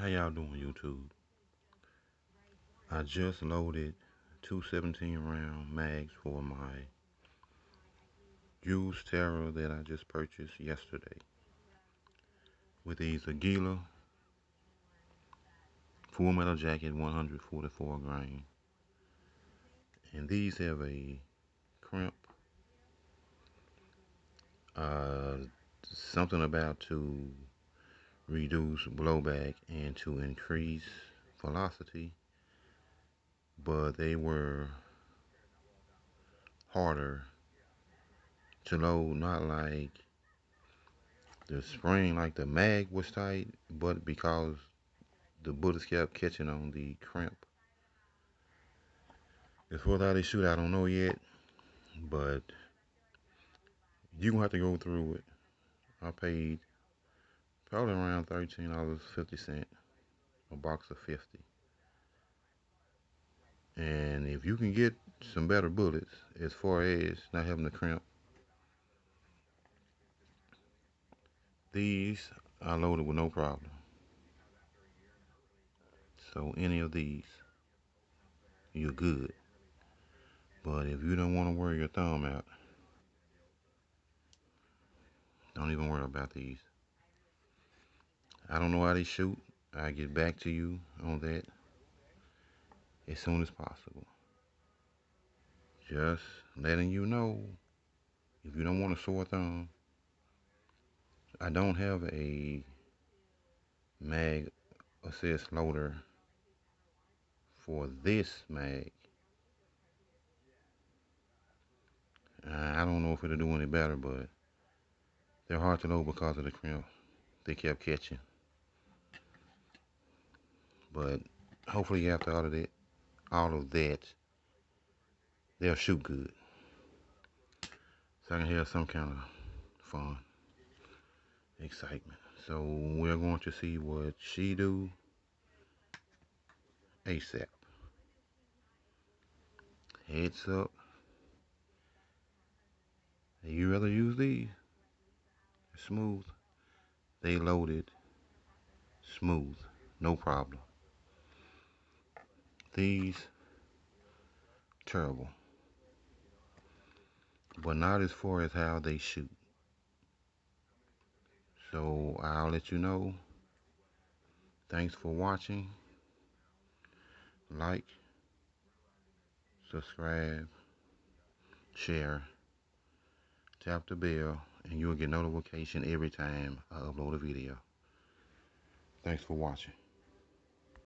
How y'all doing, YouTube? I just loaded two 17-round mags for my used Terror that I just purchased yesterday with these Aguila Full Metal Jacket 144 grain. And these have a crimp, uh, something about to reduce blowback and to increase velocity, but they were harder to load, not like the spring, like the mag was tight, but because the bullets kept catching on the crimp. As far as how they shoot, I don't know yet, but you're gonna have to go through it. I paid probably around $13.50, a box of 50. And if you can get some better bullets, as far as not having the crimp, these I loaded with no problem. So any of these, you're good. But if you don't want to wear your thumb out, don't even worry about these. I don't know how they shoot. I'll get back to you on that as soon as possible. Just letting you know, if you don't want a sore thumb, I don't have a mag assist loader for this mag. I don't know if it'll do any better, but they're hard to load because of the crimp they kept catching. But hopefully after all of that, they'll shoot good. So I can have some kind of fun, excitement. So we're going to see what she do ASAP. Heads up. You rather use these? Smooth. They loaded smooth. No problem. These terrible. But not as far as how they shoot. So I'll let you know. Thanks for watching. Like, subscribe, share, tap the bell, and you'll get notification every time I upload a video. Thanks for watching.